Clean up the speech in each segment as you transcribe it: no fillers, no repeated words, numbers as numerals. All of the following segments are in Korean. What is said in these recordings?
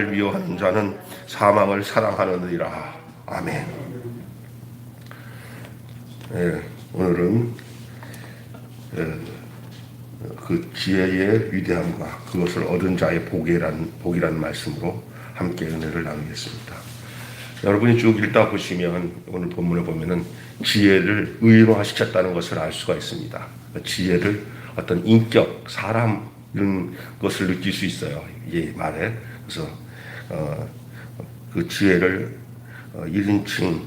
미워하는 자는 사망을 사랑하느니라. 아멘. 오늘은 그 지혜의 위대함과 그것을 얻은 자의 복이란 말씀으로 함께 은혜를 나누겠습니다. 여러분이 쭉 읽다 보시면 오늘 본문을 보면은 지혜를 의인화시켰다는 것을 알 수가 있습니다. 지혜를 어떤 인격, 사람 이런 것을 느낄 수 있어요. 이 말에. 그래서 그 지혜를 1인칭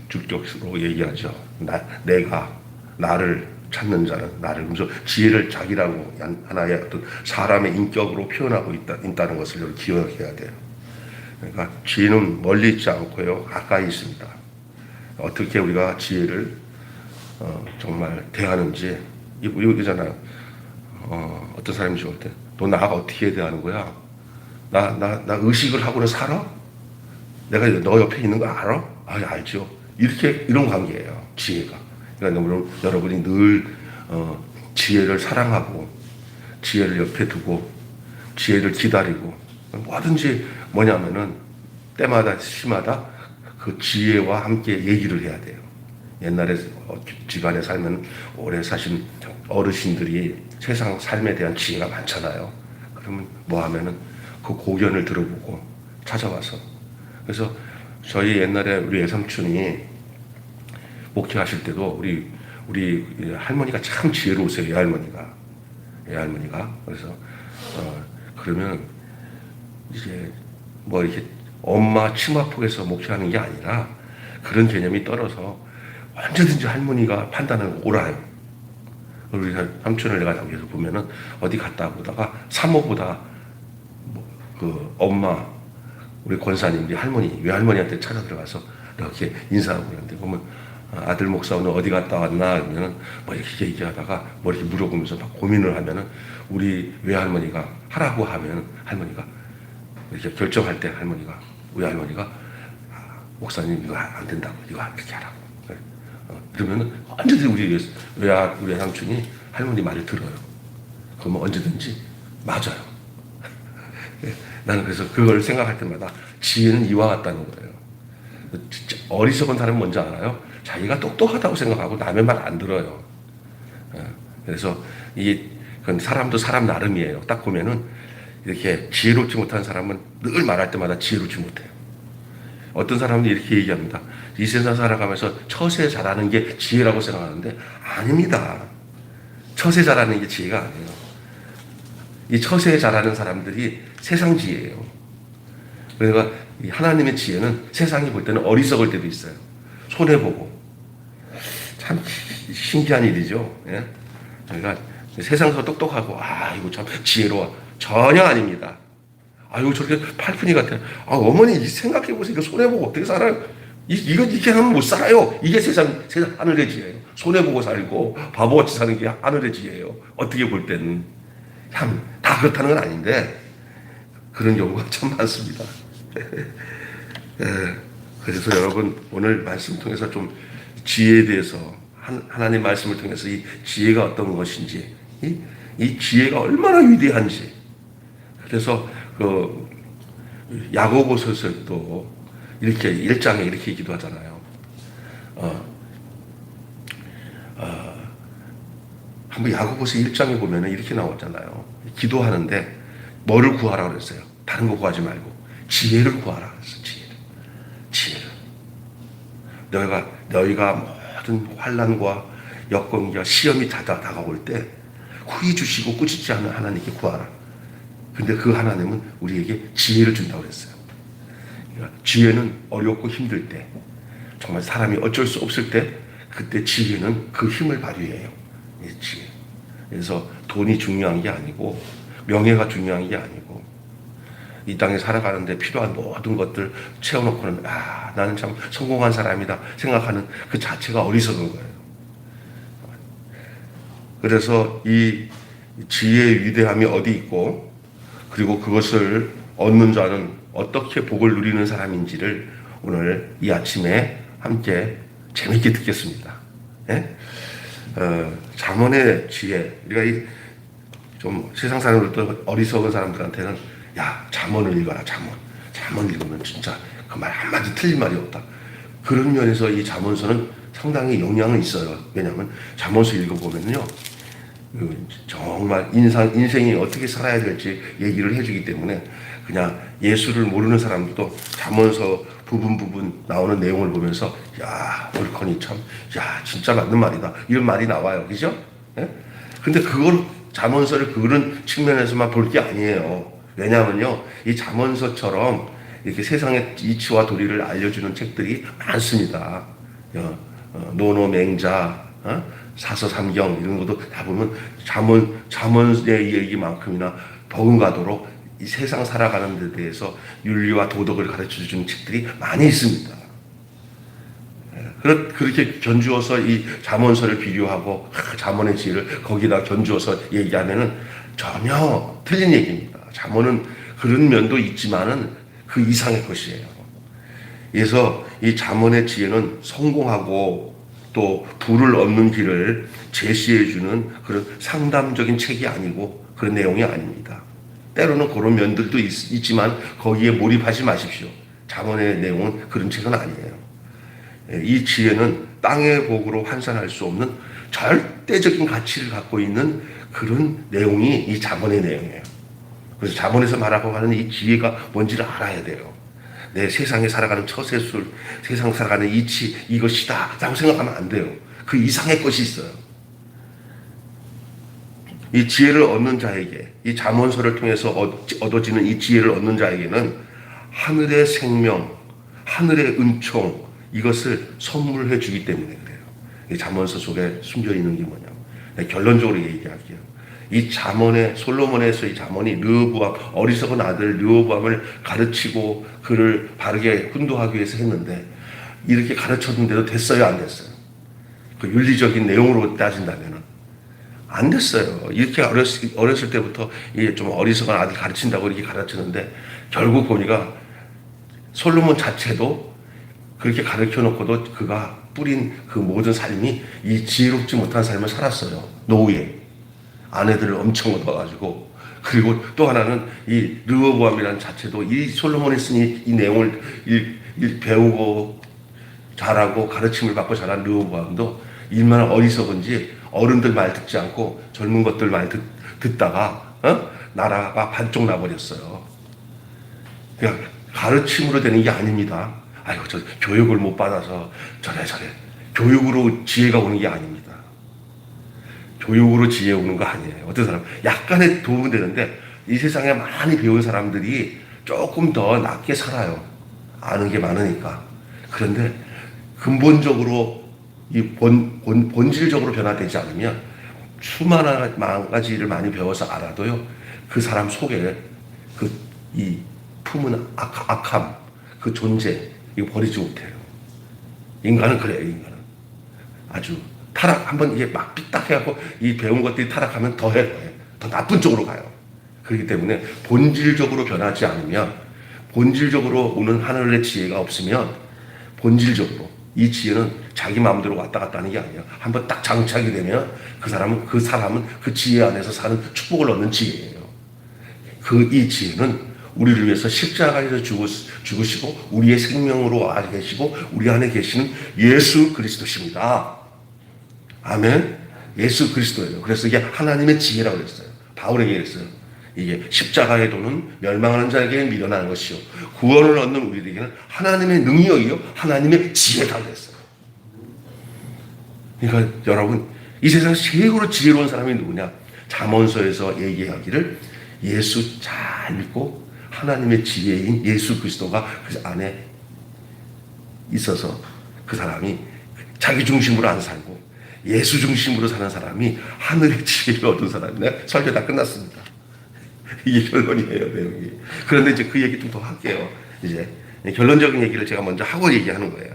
주격으로 얘기하죠. 내가 나를 찾는 자는 나를, 그래서 지혜를 자기라고 하나의 어떤 사람의 인격으로 표현하고 있다는 것을 기억해야 돼요. 그러니까 지혜는 멀리 있지 않고요, 가까이 있습니다. 어떻게 우리가 지혜를 정말 대하는지 이거잖아요. 어떤 사람이 좋을 때 너 나가 어떻게 대하는 거야? 나 의식을 하고는 살아? 내가 너 옆에 있는 거 알아? 알죠. 이런 관계예요, 지혜가. 그러니까 여러분이 늘 지혜를 사랑하고 지혜를 옆에 두고 지혜를 기다리고 뭐든지 뭐냐면은 때마다 시마다 그 지혜와 함께 얘기를 해야 돼요. 옛날에 집안에 살면 오래 사신 어르신들이 세상 삶에 대한 지혜가 많잖아요. 그러면 뭐 하면은 그 고견을 들어보고 찾아와서, 그래서 저희 옛날에 우리 외삼촌이 목회하실 때도 우리 할머니가 참 지혜로우세요. 외할머니가. 그래서 그러면 이제 뭐 이렇게 엄마 치마폭에서 목회하는 게 아니라 그런 개념이 떨어서 언제든지 할머니가 판단을 옳아요. 우리 삼촌을 내가 여기서 보면은 어디 갔다 보다가 사모보다 그 엄마, 우리 권사님, 우리 할머니, 외할머니한테 찾아 들어가서 이렇게 인사하고 그러는데, 보면 아들 목사 오늘 어디 갔다 왔나 그러면은 뭐 이렇게 얘기하다가 뭐 이렇게 물어보면서 막 고민을 하면은 우리 외할머니가 하라고 하면 할머니가 이렇게 결정할 때 외할머니가 목사님 이거 안 된다고, 이거 이렇게 하라고. 그러면 언제든지 우리 삼촌이 할머니 말을 들어요. 그러면 언제든지 맞아요. 나는 그래서 그걸 생각할 때마다 지혜는 이와 같다는 거예요. 진짜 어리석은 사람은 뭔지 알아요? 자기가 똑똑하다고 생각하고 남의 말 안 들어요. 그래서 그건 사람도 사람 나름이에요. 딱 보면은 이렇게 지혜롭지 못한 사람은 늘 말할 때마다 지혜롭지 못해요. 어떤 사람은 이렇게 얘기합니다. 이 세상 살아가면서 처세 잘하는 게 지혜라고 생각하는데 아닙니다. 처세 잘하는 게 지혜가 아니에요. 이 처세 잘하는 사람들이 세상 지혜예요. 그러니까 하나님의 지혜는 세상이 볼 때는 어리석을 때도 있어요. 손해보고. 참 신기한 일이죠. 예? 그러니까 세상에서 똑똑하고 이거 참 지혜로워. 전혀 아닙니다. 이거 저렇게 팔푼이 같아. 어머니 생각해보세요. 이거 손해보고 어떻게 살아요? 이렇게 하면 못 살아요. 이게 세상 하늘의 지혜예요. 손해보고 살고 바보같이 사는 게 하늘의 지혜예요. 어떻게 볼 때는. 참 다 그렇다는 건 아닌데 그런 경우가 참 많습니다. 그래서 여러분 오늘 말씀 통해서 좀 지혜에 대해서, 하나님 말씀을 통해서 이 지혜가 어떤 것인지, 이 지혜가 얼마나 위대한지. 그래서 그 야고보서에도 이렇게 1장에 이렇게 기도하잖아요. 한번 야고보서 1장에 보면은 이렇게 나왔잖아요. 기도하는데 뭐를 구하라 그랬어요? 다른 거 구하지 말고 지혜를 구하라 그랬어요. 지혜를. 너희가 모든 환난과 역경과 시험이 다가올 때 후히 주시고 꾸짖지 않는 하나님께 구하라. 근데 그 하나님은 우리에게 지혜를 준다고 그랬어요. 그러니까 지혜는 어렵고 힘들 때, 정말 사람이 어쩔 수 없을 때, 그때 지혜는 그 힘을 발휘해요. 지혜. 그래서 돈이 중요한 게 아니고, 명예가 중요한 게 아니고, 이 땅에 살아가는데 필요한 모든 것들 채워놓고는 나는 참 성공한 사람이다 생각하는 그 자체가 어리석은 거예요. 그래서 이 지혜의 위대함이 어디 있고, 그리고 그것을 얻는 자는 어떻게 복을 누리는 사람인지를 오늘 이 아침에 함께 재밌게 듣겠습니다. 예? 잠언의 지혜, 우리가 좀 세상 사람들도 어리석은 사람들한테는 야, 잠언을 읽어라, 잠언. 잠언 읽으면 진짜 그 말 한마디 틀린 말이 없다. 그런 면에서 이 잠언서는 상당히 영향은 있어요. 왜냐하면 잠언서 읽어보면요, 정말 인생이 어떻게 살아야 될지 얘기를 해주기 때문에 그냥 예수를 모르는 사람들도 잠언서 부분 나오는 내용을 보면서 야, 옳거니 참, 야, 진짜 맞는 말이다, 이런 말이 나와요. 그죠? 예? 근데 그걸 잠언서를 그런 측면에서만 볼 게 아니에요. 왜냐하면요, 이 잠언서처럼 이렇게 세상의 이치와 도리를 알려주는 책들이 많습니다. 노노맹자, 사서삼경 이런 것도 다 보면 잠언의 얘기만큼이나 버금가도록 이 세상 살아가는 데 대해서 윤리와 도덕을 가르쳐주는 책들이 많이 있습니다. 그렇게 견주어서 이 잠언서를 비교하고 잠언의 지혜를 거기다 견주어서 얘기하면은 전혀 틀린 얘기입니다. 잠언은 그런 면도 있지만은 그 이상의 것이에요. 그래서 이 잠언의 지혜는 성공하고 또 부를 얻는 길을 제시해주는 그런 상담적인 책이 아니고 그런 내용이 아닙니다. 때로는 그런 면들도 있지만 거기에 몰입하지 마십시오. 잠언의 내용은 그런 책은 아니에요. 이 지혜는 땅의 복으로 환산할 수 없는 절대적인 가치를 갖고 있는 그런 내용이 이 잠언의 내용이에요. 그래서 잠언에서 말하고 하는 이 지혜가 뭔지를 알아야 돼요. 내 세상에 살아가는 처세술, 세상 살아가는 이치, 이것이다 라고 생각하면 안 돼요. 그 이상의 것이 있어요. 이 지혜를 얻는 자에게, 이 잠언서를 통해서 얻어지는 이 지혜를 얻는 자에게는 하늘의 생명, 하늘의 은총, 이것을 선물해 주기 때문에 그래요. 이 잠언서 속에 숨겨 있는 게 뭐냐면, 결론적으로 얘기할게요. 이 잠언의, 솔로몬에서 이 잠언이 르호보암, 어리석은 아들 르호보암을 가르치고 그를 바르게 훈도하기 위해서 했는데, 이렇게 가르쳤는데도 됐어요, 안 됐어요? 그 윤리적인 내용으로 따진다면은 안 됐어요. 이렇게 어렸을 때부터 좀 어리석은 아들 가르친다고 이렇게 가르쳤는데, 결국 보니까 솔로몬 자체도 그렇게 가르쳐 놓고도 그가 뿌린 그 모든 삶이 이 지혜롭지 못한 삶을 살았어요. 노후에 아내들을 엄청 얻어가지고. 그리고 또 하나는 이 르호보암이라는 자체도 이 솔로몬이 쓴 이 내용을 배우고 잘하고 가르침을 받고 자란 르호보암도 얼마나 어리석은지 어른들 말 듣지 않고 젊은 것들 말 듣다가 나라가 반쪽 나버렸어요. 그러니까 가르침으로 되는 게 아닙니다. 아이고, 저 교육을 못 받아서 저래. 교육으로 지혜가 오는 게 아닙니다. 교육으로 지혜 오는 거 아니에요. 어떤 사람 약간의 도움은 되는데, 이 세상에 많이 배운 사람들이 조금 더 낫게 살아요. 아는 게 많으니까. 그런데 근본적으로 이 본질적으로 변화되지 않으면 수많은 가지를 많이 배워서 알아도요, 그 사람 속에 이 품은 악함, 그 존재, 이거 버리지 못해요. 인간은 그래요, 인간은. 아주 한번 이게 막 삐딱해갖고 이 배운 것들이 타락하면 더 나쁜 쪽으로 가요. 그렇기 때문에 본질적으로 변하지 않으면, 본질적으로 오는 하늘의 지혜가 없으면, 본질적으로 이 지혜는 자기 마음대로 왔다 갔다 하는 게 아니에요. 한번 딱 장착이 되면 그 사람은 그 지혜 안에서 사는 축복을 얻는 지혜예요. 이 지혜는 우리를 위해서 십자가에서 죽으시고 우리의 생명으로 와 계시고 우리 안에 계시는 예수 그리스도십니다. 아멘. 예수 그리스도예요. 그래서 이게 하나님의 지혜라고 그랬어요. 바울에게 그랬어요. 이게 십자가의 도는 멸망하는 자에게는 미련한 것이요, 구원을 얻는 우리에게는 하나님의 능력이요 하나님의 지혜다 그랬어요. 그러니까 여러분, 이 세상에서 최고로 지혜로운 사람이 누구냐? 잠언서에서 얘기하기를 예수 잘 믿고 하나님의 지혜인 예수 그리스도가 그 안에 있어서 그 사람이 자기 중심으로 안 살고 예수 중심으로 사는 사람이 하늘의 지혜를 얻은 사람이네. 설교 다 끝났습니다. 이게 결론이에요, 내용이. 그런데 이제 그 얘기 좀 더 할게요. 이제 결론적인 얘기를 제가 먼저 하고 얘기하는 거예요.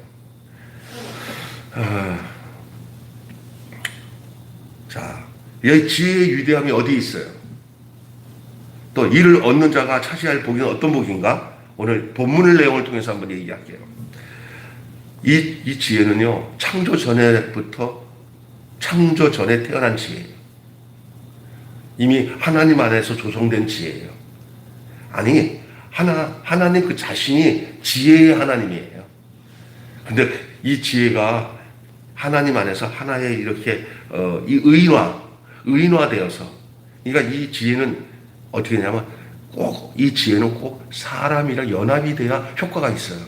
자, 이 지혜의 위대함이 어디에 있어요? 또 이를 얻는 자가 차지할 복은 어떤 복인가? 오늘 본문의 내용을 통해서 한번 얘기할게요. 이 지혜는요, 창조 전에 태어난 지혜예요. 이미 하나님 안에서 조성된 지혜예요. 아니, 하나님 그 자신이 지혜의 하나님이에요. 근데 이 지혜가 하나님 안에서 하나의 이렇게 이 의인화되어서, 그러니까 이 지혜는 어떻게 되냐면 이 지혜는 꼭 사람이랑 연합이 돼야 효과가 있어요.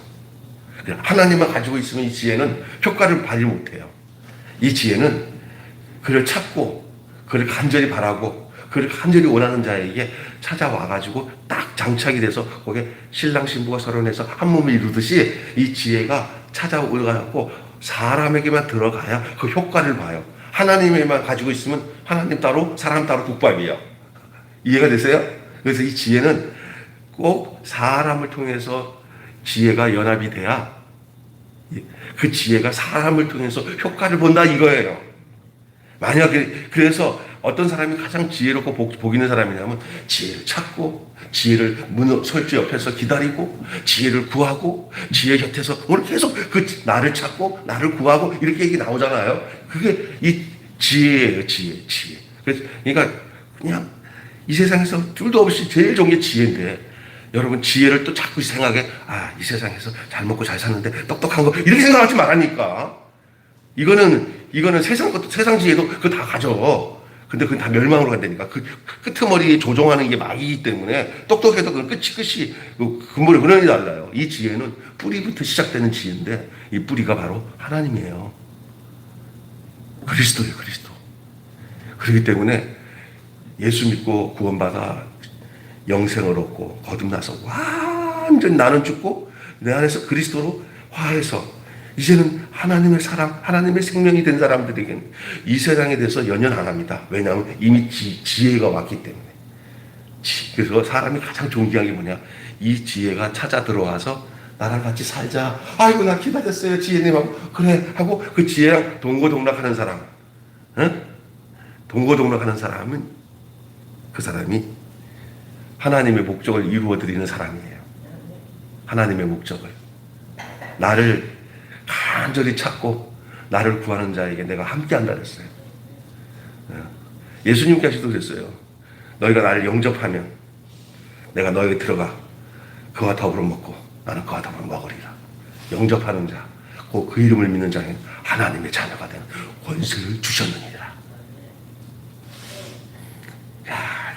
하나님만 가지고 있으면 이 지혜는 효과를 발휘 못해요. 이 지혜는 그를 찾고 그를 간절히 바라고 그를 간절히 원하는 자에게 찾아와가지고 딱 장착이 돼서 거기에 신랑 신부가 서론해서 한 몸을 이루듯이 이 지혜가 찾아오가고 사람에게만 들어가야 그 효과를 봐요. 하나님에만 가지고 있으면 하나님 따로 사람 따로 국밥이에요. 이해가 되세요? 그래서 이 지혜는 꼭 사람을 통해서 지혜가 연합이 돼야 그 지혜가 사람을 통해서 효과를 본다 이거예요. 만약에 그래서 어떤 사람이 가장 지혜롭고 복 있는 사람이냐면 지혜를 찾고 지혜를 설주 옆에서 기다리고 지혜를 구하고 지혜 곁에서 오늘 계속 그 나를 찾고 나를 구하고 이렇게 얘기 나오잖아요. 그게 이 지혜예요. 지혜. 그러니까 그냥 이 세상에서 둘도 없이 제일 좋은 게 지혜인데, 여러분 지혜를 또 자꾸 생각해, 이 세상에서 잘 먹고 잘 사는데 똑똑한 거 이렇게 생각하지 말라니까. 이거는 세상 것도, 세상 지혜도 그거 다 가져. 근데 그건 다 멸망으로 간다니까. 그 끄트머리 조종하는 게 마귀이기 때문에 똑똑해도 그건 끝이 근본의 근원이 달라요. 이 지혜는 뿌리부터 시작되는 지혜인데 이 뿌리가 바로 하나님이에요. 그리스도예요. 그리스도. 그렇기 때문에 예수 믿고 구원받아 영생을 얻고 거듭나서 완전히 나는 죽고 내 안에서 그리스도로 화해서 이제는 하나님의 사랑, 하나님의 생명이 된 사람들에게는 이 세상에 대해서 연연 안 합니다. 왜냐하면 이미 지혜가 왔기 때문에. 그래서 사람이 가장 존경한 게 뭐냐, 이 지혜가 찾아 들어와서 나랑 같이 살자. 아이고 나 기다렸어요 지혜님하고. 그래 하고 그 지혜랑 동고동락하는 사람, 응? 동고동락하는 사람은 그 사람이 하나님의 목적을 이루어드리는 사람이에요. 하나님의 목적을. 나를 간절히 찾고 나를 구하는 자에게 내가 함께한다 그랬어요. 예수님께서도 그랬어요. 너희가 나를 영접하면 내가 너에게 들어가 그와 더불어 먹고 나는 그와 더불어 먹으리라. 영접하는 자, 그 이름을 믿는 자는 하나님의 자녀가 되는 권세를 주셨느니라.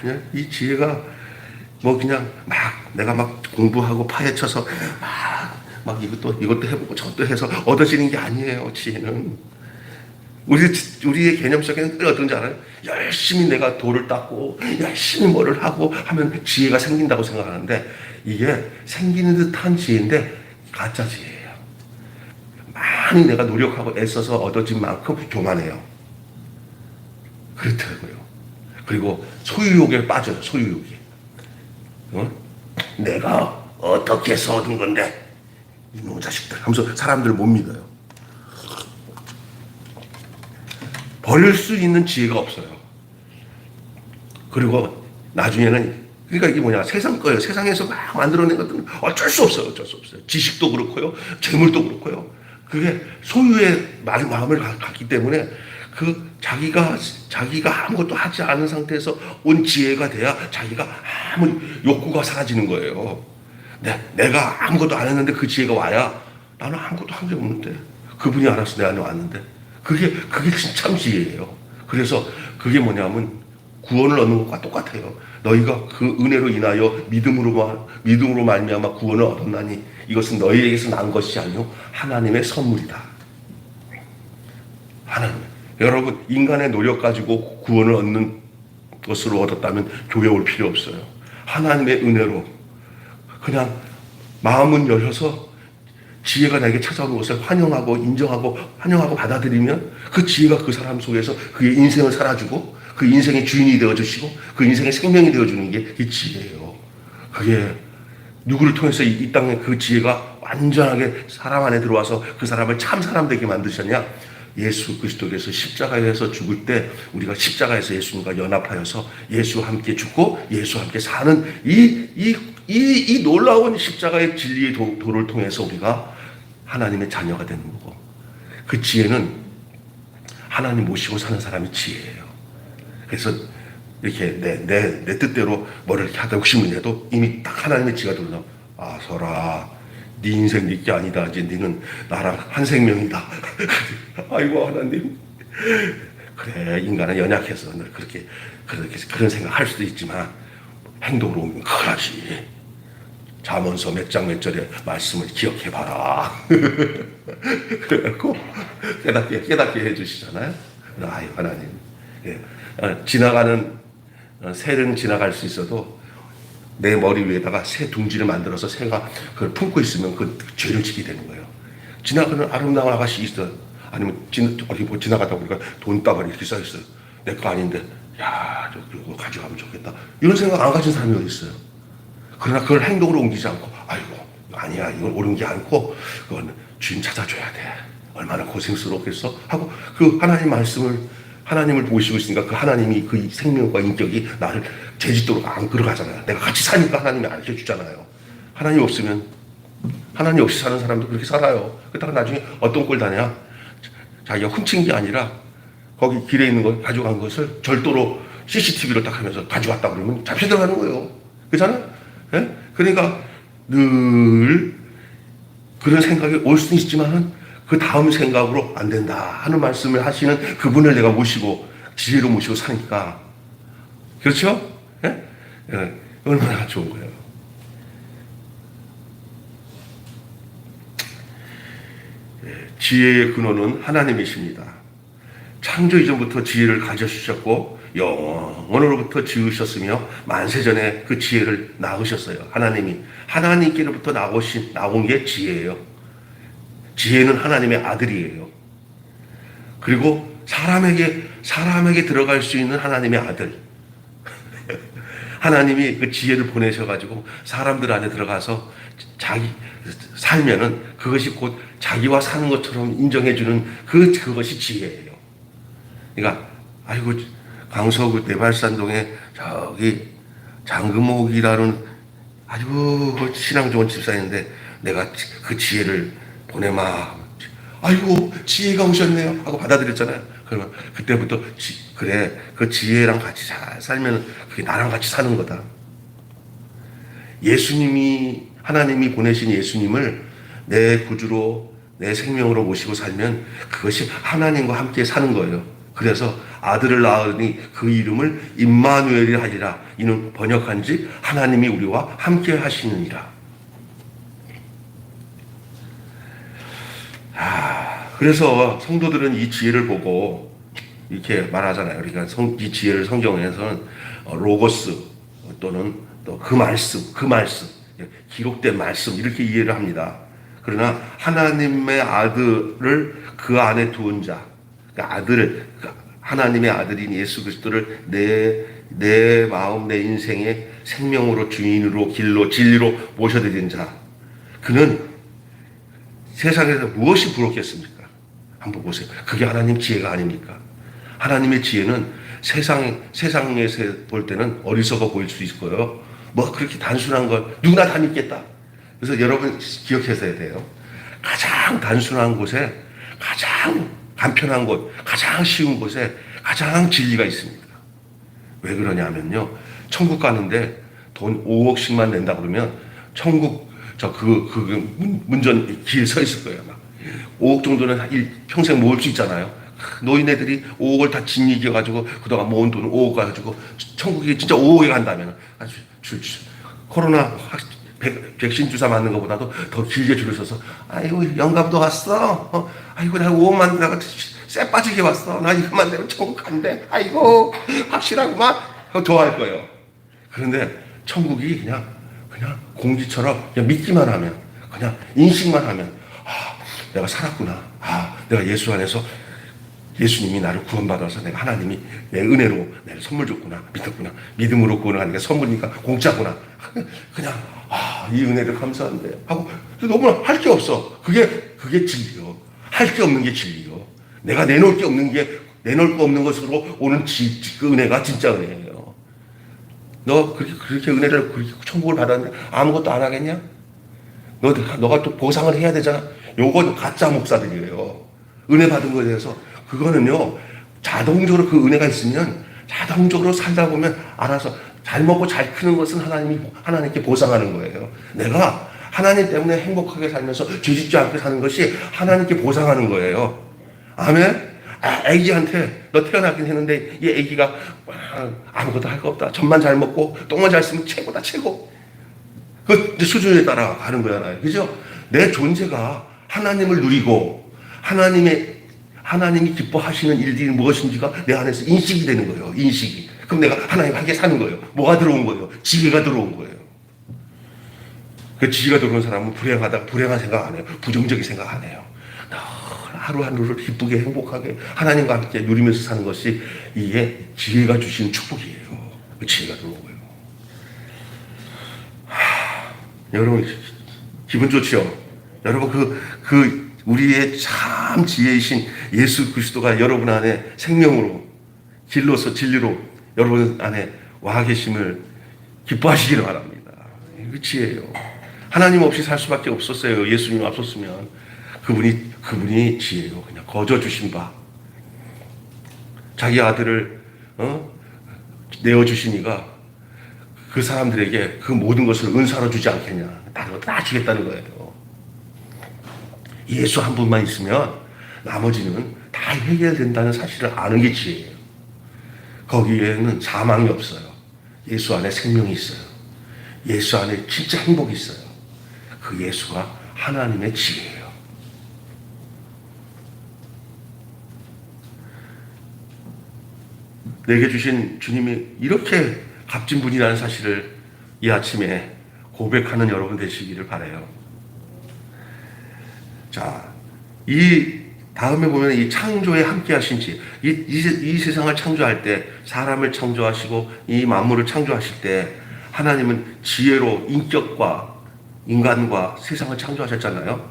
그냥 이 지혜가 그냥 내가 공부하고 파헤쳐서 이것도 해보고 저것도 해서 얻어지는 게 아니에요. 지혜는 우리의 개념 속에는 어떤지 알아요? 열심히 내가 돌을 닦고 열심히 뭐를 하고 하면 지혜가 생긴다고 생각하는데 이게 생기는 듯한 지혜인데 가짜 지혜예요. 많이 내가 노력하고 애써서 얻어진 만큼 교만해요. 그렇더라고요. 그리고 소유욕에 빠져요. 소유욕이. 내가 어떻게 해서 얻은 건데 이놈 자식들 하면서 사람들 못 믿어요. 버릴 수 있는 지혜가 없어요. 그리고 나중에는 그러니까 이게 뭐냐, 세상 거예요. 세상에서 막 만들어낸 것들은 어쩔 수 없어요. 지식도 그렇고요, 재물도 그렇고요. 그게 소유의 마음을 갖기 때문에 자기가 아무것도 하지 않은 상태에서 온 지혜가 돼야 자기가 아무 욕구가 사라지는 거예요. 내가 아무것도 안 했는데 그 지혜가 와야 나는 아무것도 한 게 없는데 그분이 알아서 내 안에 왔는데 그게 참 지혜예요. 그래서 그게 뭐냐면 구원을 얻는 것과 똑같아요. 너희가 그 은혜로 인하여 믿음으로 말미암아 구원을 얻었나니 이것은 너희에게서 난 것이 아니요 하나님의 선물이다. 여러분, 인간의 노력 가지고 구원을 얻는 것으로 얻었다면 교회 올 필요 없어요. 하나님의 은혜로 그냥 마음은 열려서 지혜가 나에게 찾아오는 것을 환영하고 인정하고 받아들이면 그 지혜가 그 사람 속에서 그의 인생을 살아주고 그 인생의 주인이 되어주시고 그 인생의 생명이 되어주는 게 이 지혜예요. 그게 누구를 통해서 이 땅에 그 지혜가 완전하게 사람 안에 들어와서 그 사람을 참 사람 되게 만드셨냐? 예수 그리스도께서 십자가에서 죽을 때 우리가 십자가에서 예수님과 연합하여서 예수와 함께 죽고 예수와 함께 사는 이 놀라운 십자가의 진리의 도를 통해서 우리가 하나님의 자녀가 되는 거고, 그 지혜는 하나님 모시고 사는 사람이 지혜예요. 그래서 이렇게 내 뜻대로 뭐를 이렇게 하다 욕심을 내도 이미 딱 하나님의 지가 들어서 아 설아 네 인생 네게 아니다. 이제 너는 나랑 한 생명이다. 아이고 하나님. 그래 인간은 연약해서 그렇게 그런 생각 할 수도 있지만 행동으로 오면 큰일하지. 잠언서 몇 장 몇 절의 말씀을 기억해봐라. 그래갖고 깨닫게 해주시잖아요. 아유 하나님. 예. 지나가는 새는 지나갈 수 있어도 내 머리 위에다가 새 둥지를 만들어서 새가 그걸 품고 있으면 그 죄를 지게 되는 거예요. 지나가는 아름다운 아가씨 있어. 아니면 어디 뭐 지나가다 보니까 돈다발이 이렇게 쌓여있어요. 내 거 아닌데 야 저거 가져가면 좋겠다. 이런 생각 안 가진 사람이 어디 있어요. 그러나 그걸 행동으로 옮기지 않고 아이고 아니야 이건 옳은 게 않고 그건 주인 찾아줘야 돼. 얼마나 고생스럽겠어 하고 그 하나님 말씀을 하나님을 보시고 있으니까 그 하나님이 그 생명과 인격이 나를 제짓도록 안 끌어가잖아요. 내가 같이 사니까 하나님이 알려주잖아요. 하나님 없으면 하나님 없이 사는 사람도 그렇게 살아요. 그러다가 나중에 어떤 꼴 다냐 자기가 훔친 게 아니라 거기 길에 있는 걸 가져간 것을 절도로 CCTV를 딱 하면서 가져갔다 그러면 잡혀 들어가는 거예요. 그렇잖아요. 예? 그러니까 늘 그런 생각이 올 수는 있지만은 그 다음 생각으로 안 된다 하는 말씀을 하시는 그분을 내가 모시고 지혜로 모시고 사니까 그렇죠? 예? 예. 얼마나 좋은 거예요. 예. 지혜의 근원은 하나님이십니다. 창조 이전부터 지혜를 가져주셨고 영원으로부터 지으셨으며 만세전에 그 지혜를 낳으셨어요. 하나님께로부터 나온 게 지혜예요. 지혜는 하나님의 아들이에요. 그리고 사람에게 들어갈 수 있는 하나님의 아들. 하나님이 그 지혜를 보내셔가지고 사람들 안에 들어가서 살면은 그것이 곧 자기와 사는 것처럼 인정해주는 그것이 지혜예요. 그러니까, 아이고, 강서구 내발산동에 저기 장금옥이라는 아주 신앙 좋은 집사인데 내가 그 지혜를 보내마. 아이고 지혜가 오셨네요 하고 받아들였잖아요. 그러면 그때부터 그래 그 지혜랑 같이 잘 살면 그게 나랑 같이 사는 거다. 하나님이 보내신 예수님을 내 구주로 내 생명으로 모시고 살면 그것이 하나님과 함께 사는 거예요. 그래서 아들을 낳으니 그 이름을 임마누엘이 하리라. 이는 번역한지 하나님이 우리와 함께 하시느니라. 그래서 성도들은 이 지혜를 보고 이렇게 말하잖아요. 그러니까 이 지혜를 성경에서는 로고스 또는 또 그 말씀, 기록된 말씀 이렇게 이해를 합니다. 그러나 하나님의 아들을 그 안에 두은 자, 그러니까 하나님의 아들인 예수 그리스도를 내 마음, 내 인생의 생명으로 주인으로 길로 진리로 모셔드린 자, 그는 세상에서 무엇이 부럽겠습니까? 한번 보세요. 그게 하나님 지혜가 아닙니까? 하나님의 지혜는 세상에서 볼 때는 어리석어 보일 수 있을 거예요. 뭐 그렇게 단순한 걸 누구나 다 믿겠다. 그래서 여러분 기억하셔야 돼요. 가장 단순한 곳에 가장 간편한 곳, 가장 쉬운 곳에 가장 진리가 있습니다. 왜 그러냐면요. 천국 가는데 돈 5억씩만 낸다 그러면 천국 문전 길 서 있을 거예요. 막 5억 정도는 평생 모을 수 있잖아요. 노인네들이 5억을 다 짓이겨가지고 그동안 모은 돈을 5억 가지고 천국에 진짜 5억에 간다면 아주 코로나 백신 주사 맞는 것보다도 더 길게 줄을 서서 아이고 영감도 왔어. 아이고 내가 5억만 내가 쎄 빠지게 왔어. 나 이것만 내면 천국 간대. 아이고 확실하구만. 좋아할 거예요. 그런데 천국이 그냥 공기처럼 그냥 믿기만 하면 그냥 인식만 하면 내가 살았구나. 내가 예수 안에서 예수님이 나를 구원받아서 내가 하나님이 내 은혜로 내를 선물 줬구나. 믿었구나. 믿음으로 구원하니까 선물이니까 공짜구나. 그냥 이 은혜를 감사한데 하고 너무 할 게 없어. 그게 진리요. 할 게 없는 게 진리요. 내가 내놓을 게 내놓을 거 없는 것으로 오는 그 은혜가 진짜 은혜예요. 너 그렇게 은혜를 그렇게 천국을 받았는데 아무것도 안 하겠냐? 너가 또 보상을 해야 되잖아. 요건 가짜 목사들이에요. 은혜 받은 거에 대해서 그거는요 자동적으로 그 은혜가 있으면 자동적으로 살다 보면 알아서 잘 먹고 잘 크는 것은 하나님께 보상하는 거예요. 내가 하나님 때문에 행복하게 살면서 죄짓지 않게 사는 것이 하나님께 보상하는 거예요. 아멘? 애기한테 너 태어나긴 했는데 이 애기가 아무것도 할 거 없다. 젖만 잘 먹고 똥만 잘 쓰면 최고다, 최고. 그 수준에 따라 가는 거잖아요. 그죠? 내 존재가 하나님을 누리고 하나님이 기뻐하시는 일들이 무엇인지가 내 안에서 인식이 되는 거예요. 인식이. 그럼 내가 하나님 함께 사는 거예요. 뭐가 들어온 거예요? 지혜가 들어온 거예요. 그 지혜가 들어온 사람은 불행한 생각 안 해요. 부정적인 생각 안 해요. 하루하루를 기쁘게 행복하게 하나님과 함께 누리면서 사는 것이 이게 지혜가 주시는 축복이에요. 그 지혜가 들어온 거예요. 여러분 기분 좋지요? 여러분 우리의 참 지혜이신 예수 그리스도가 여러분 안에 생명으로 길로서 진리로 여러분 안에 와 계심을 기뻐하시기를 바랍니다. 그 지혜예요. 하나님 없이 살 수밖에 없었어요. 예수님 없었으면 그분이 지혜요. 그냥 거저 주신 바 자기 아들을 내어 주시니까 그 사람들에게 그 모든 것을 은사로 주지 않겠냐. 다 주겠다는 거예요. 예수 한 분만 있으면 나머지는 다 해결된다는 사실을 아는 게 지혜예요. 거기에는 사망이 없어요. 예수 안에 생명이 있어요. 예수 안에 진짜 행복이 있어요. 그 예수가 하나님의 지혜예요. 내게 주신 주님이 이렇게 값진 분이라는 사실을 이 아침에 고백하는 여러분 되시기를 바라요. 자, 이 다음에 보면 이 창조에 함께 하신 지, 이 세상을 창조할 때, 사람을 창조하시고 이 만물을 창조하실 때 하나님은 지혜로 인격과 인간과 세상을 창조하셨잖아요.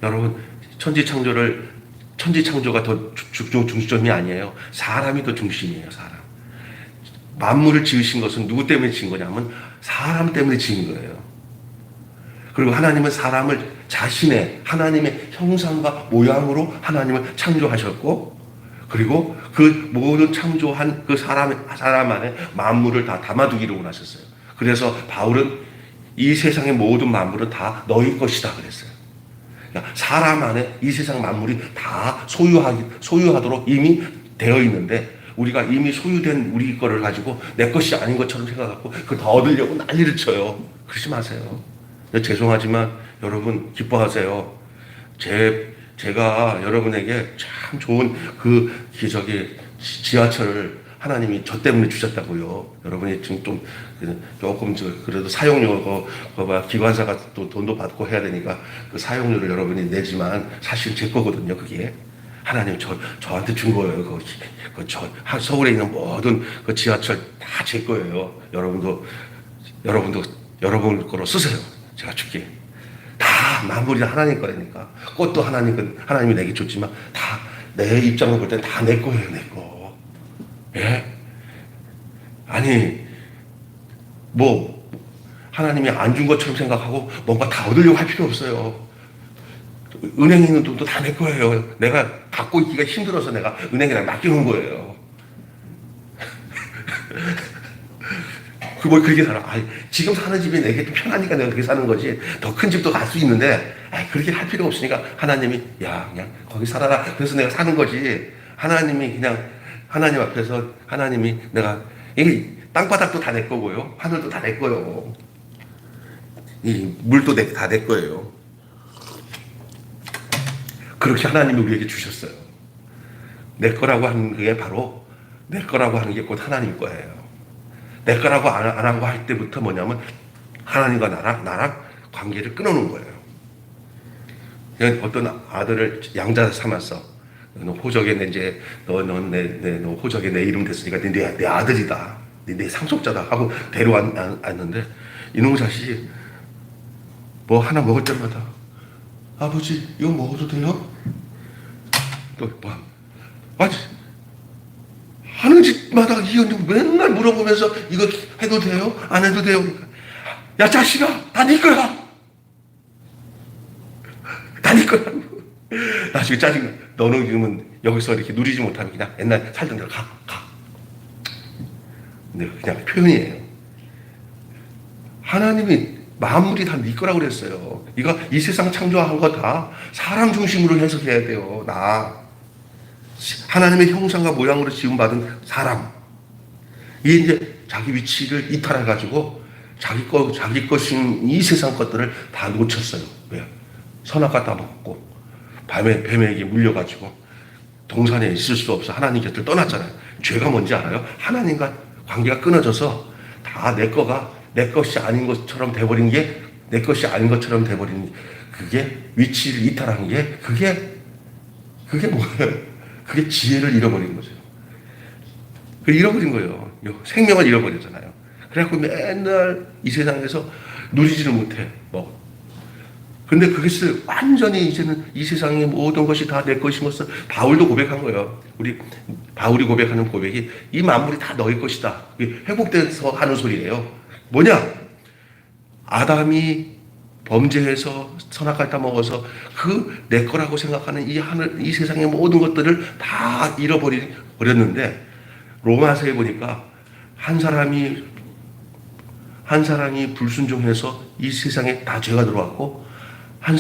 여러분, 천지 창조가 더 중심이 아니에요. 사람이 더 중심이에요. 사람. 만물을 지으신 것은 누구 때문에 지은 거냐면 사람 때문에 지은 거예요. 그리고 하나님은 사람을 하나님의 형상과 모양으로 하나님을 창조하셨고, 그리고 그 모든 창조한 그 사람 안에 만물을 다 담아두기를 원하셨어요. 그래서 바울은 이 세상의 모든 만물은 다 너희 것이다 그랬어요. 그러니까 사람 안에 이 세상 만물이 다 소유하도록 이미 되어 있는데, 우리가 이미 소유된 우리 거를 가지고 내 것이 아닌 것처럼 생각하고 그걸 더 얻으려고 난리를 쳐요. 그러지 마세요. 죄송하지만 여러분 기뻐하세요. 제가 여러분에게 참 좋은 지하철을 하나님이 저 때문에 주셨다고요. 여러분이 지금 조금 그래도 사용료 기관사가 또 돈도 받고 해야 되니까 그 사용료를 여러분이 내지만 사실 제 거거든요. 그게 하나님 저한테 준 거예요. 서울에 있는 모든 그 지하철 다 제 거예요. 여러분도 여러분 거로 쓰세요. 제가 줄게. 다 만물이 하나님 거라니까. 꽃도 하나님이 내게 줬지만 다 내 입장으로 볼 땐 다 내 거예요. 내 거. 예? 아니 하나님이 안 준 것처럼 생각하고 뭔가 다 얻으려고 할 필요 없어요. 은행에 있는 돈도 다 내 거예요. 내가 갖고 있기가 힘들어서 내가 은행에다 맡겨놓은 거예요. 그렇게 살아. 지금 사는 집이 내게 좀 편하니까 내가 그렇게 사는 거지. 더 큰 집도 갈 수 있는데, 그렇게 할 필요 없으니까 하나님이, 그냥 거기 살아라. 그래서 내가 사는 거지. 하나님 앞에서 이게 땅바닥도 다 내 거고요. 하늘도 다 내 거예요. 이 물도 다 내 거예요. 그렇게 하나님이 우리에게 주셨어요. 내 거라고 하는 게 바로, 내 거라고 하는 게 곧 하나님 거예요. 내 거라고 안 하고 할 때부터 뭐냐면 하나님과 나랑 관계를 끊어놓은 거예요. 어떤 아들을 양자 삼았어. 너 호적에 너 호적에 내 이름 됐으니까 내 아들이다. 내 상속자다 하고 데려왔는데 이놈의 자식이 뭐 하나 먹을 때마다 아버지 이거 먹어도 돼요? 또 맞지? 하는 집마다 맨날 물어보면서 이거 해도 돼요? 안 해도 돼요? 야 자식아 다 네 거야. 다 네 거야. 나 지금 짜증나. 너는 지금은 여기서 이렇게 누리지 못하면 그냥 옛날 살던 대로 가. 네, 그냥 표현이에요. 하나님이 만물이 다 네 거라고 그랬어요. 이거 이 세상 창조한 거 다 사람 중심으로 해석해야 돼요. 하나님의 형상과 모양으로 지음받은 사람. 이게 이제 자기 위치를 이탈해가지고 자기 것인 이 세상 것들을 다 놓쳤어요. 왜? 선악과 따먹고 뱀에게 물려가지고 동산에 있을 수 없어 하나님 곁을 떠났잖아요. 죄가 뭔지 알아요? 하나님과 관계가 끊어져서 다 내 것이 아닌 것처럼 돼버린 게 내 것이 아닌 것처럼 돼버린 그게 위치를 이탈한 게 그게 뭐예요? 그게 지혜를 잃어버린 거죠. 잃어버린 거예요. 생명을 잃어버렸잖아요. 그래갖고 맨날 이 세상에서 누리지를 못해. 근데 그것을 완전히 이제는 이 세상의 모든 것이 다 내 것인 것을 바울도 고백한 거예요. 바울이 고백하는 고백이 이 만물이 다 너희 것이다. 회복돼서 하는 소리예요. 뭐냐? 아담이 범죄해서 선악과를 따먹어서 그 내 거라고 생각하는 이 세상의 모든 것들을 다 잃어버렸는데 로마서에 보니까 한 사람이 불순종해서 이 세상에 다 죄가 들어왔고 한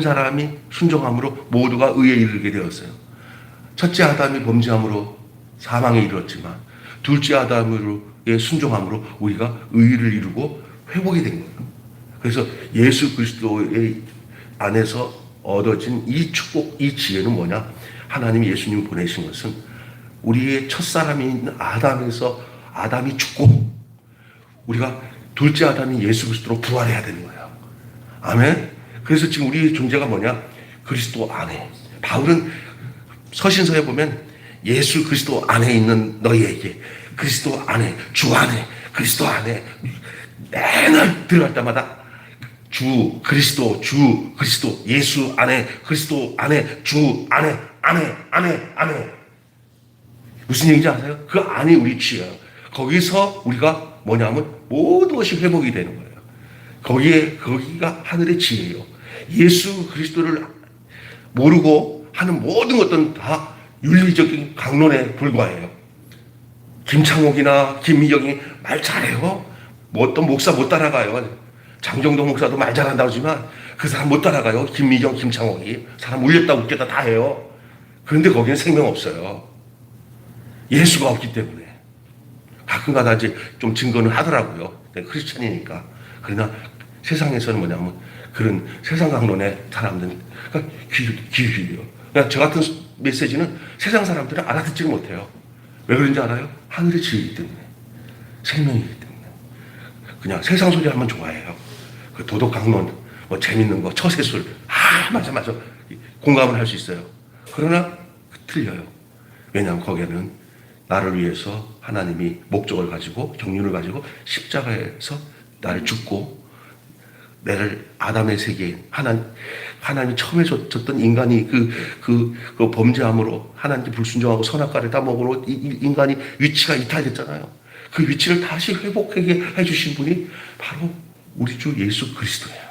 사람이 순종함으로 모두가 의에 이르게 되었어요. 첫째 아담이 범죄함으로 사망에 이르렀지만 둘째 아담의 순종함으로 우리가 의를 이루고 회복이 된 거예요. 그래서 예수 그리스도의 안에서 얻어진 이 축복, 이 지혜는 뭐냐? 하나님이 예수님을 보내신 것은 우리의 첫사람이 있는 아담이 죽고 우리가 둘째 아담이 예수 그리스도로 부활해야 되는 거예요. 아멘. 그래서 지금 우리의 존재가 뭐냐? 그리스도 안에. 바울은 서신서에 보면 예수 그리스도 안에 있는 너희에게 그리스도 안에, 주 안에, 그리스도 안에 맨날 들어갈 때마다 주 그리스도, 예수 안에, 그리스도 안에, 주 안에, 안에. 무슨 얘기인지 아세요? 그 안이 우리 주예요. 거기서 우리가 뭐냐면 모든 것이 회복이 되는 거예요. 거기가 하늘의 지혜예요. 예수 그리스도를 모르고 하는 모든 것들은 다 윤리적인 강론에 불과해요. 김창옥이나 김미경이 말 잘해요. 어떤 목사 못 따라가요. 장정동 목사도 말 잘한다고 하지만 그 사람 못 따라가요. 김미경, 김창옥이. 사람 울렸다 웃겼다 다 해요. 그런데 거기는 생명 없어요. 예수가 없기 때문에. 가끔가다 이제 좀 증거는 하더라고요. 크리스찬이니까. 그러나 세상에서는 뭐냐면 그런 세상 강론의 사람들은 귀여요. 그러니까 저 같은 메시지는 세상 사람들은 알아듣지를 못해요. 왜 그런지 알아요? 하늘의 지혜이기 때문에. 생명이기 때문에. 그냥 세상 소리 하면 좋아해요. 그 도덕 강론, 재밌는 거, 처세술. 맞아. 공감을 할 수 있어요. 그러나 틀려요. 왜냐하면 거기에는 나를 위해서 하나님이 목적을 가지고 경륜을 가지고 십자가에서 나를 죽고 나를 아담의 세계에 하나님이 처음에 줬던 인간이 그 범죄함으로 하나님께 불순종하고 선악과를 따먹으로 인간이 위치가 이탈됐잖아요. 그 위치를 다시 회복하게 해주신 분이 바로 우리 주 예수 그리스도예요.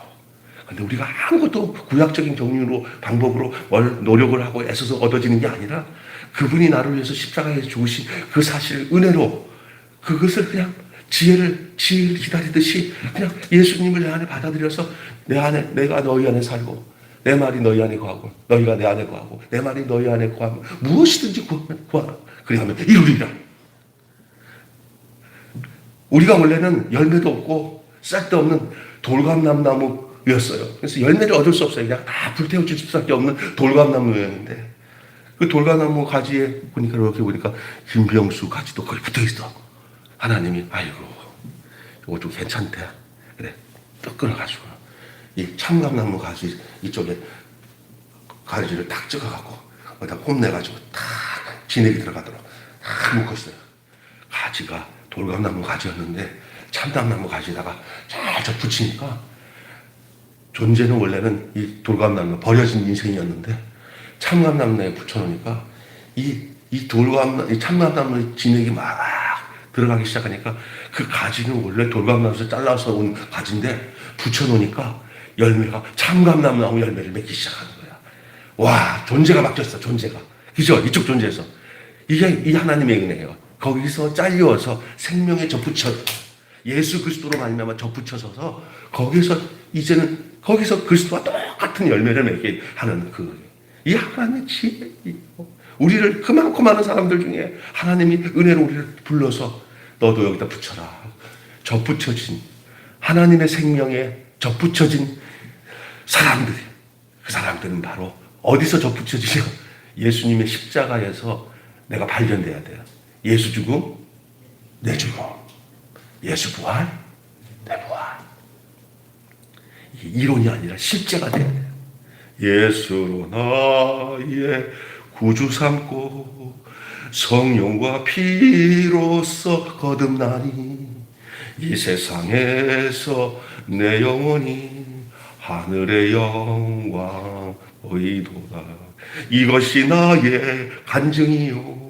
근데 우리가 아무것도 구약적인 경륜으로 방법으로 노력을 하고 애써서 얻어지는 게 아니라 그분이 나를 위해서 십자가에 죽으신 그 사실을 은혜로 그것을 그냥 지혜를 기다리듯이 그냥 예수님을 내 안에 받아들여서 내가 너희 안에 살고 내 말이 너희 안에 거하고 너희가 내 안에 거하고 내 말이 너희 안에 거하면 무엇이든지 구하라. 그리하면 이루리라. 우리가 원래는 열매도 없고 싹도 없는 돌감나무였어요. 그래서 열매를 얻을 수 없어요. 그냥 다 불태워줄 수밖에 없는 돌감나무였는데 그 돌감나무 가지에 보니까 이렇게 보니까 김병수 가지도 거의 붙어 있어. 하나님이 아이고 이거 좀 괜찮대. 그래 또 끊어가지고 이 참감나무 가지 이쪽에 가지를 딱 찍어갖고 거기다 폼내가지고 탁 진액이 들어가도록 탁 묶었어요. 가지가 돌감나무 가지였는데 참담나무 가지다가 잘 붙이니까 존재는 원래는 이 돌감나무 버려진 인생이었는데 참감나무에 붙여놓으니까 이 참감나무 진액이 막 들어가기 시작하니까 그 가지는 원래 돌감나무에서 잘라서 온 가지인데 붙여놓으니까 열매가 참감나무 열매를 맺기 시작하는 거야. 와, 존재가 바뀌었어. 존재가. 그죠? 이쪽 존재에서. 이게 이 하나님의 은혜예요. 거기서 잘려서 생명에 접붙여 예수 그리스도로 말미암아 접붙여서서 거기서 이제는 거기서 그리스도와 똑같은 열매를 맺게 하는 이 하나님의 지혜, 우리를 그 많고 많은 사람들 중에 하나님이 은혜로 우리를 불러서 너도 여기다 붙여라. 접붙여진 하나님의 생명에 접붙여진 사람들이 그 사람들은 바로 어디서 접붙여지죠? 예수님의 십자가에서 내가 발견돼야 돼요. 예수 죽음, 내 죽음. 예수 부활, 내 부활. 이게 이론이 아니라 실제가 돼야 돼요. 예수로 나의 구주 삼고 성령과 피로써 거듭나니 이 세상에서 내 영혼이 하늘의 영광 보이도다. 이것이 나의 간증이요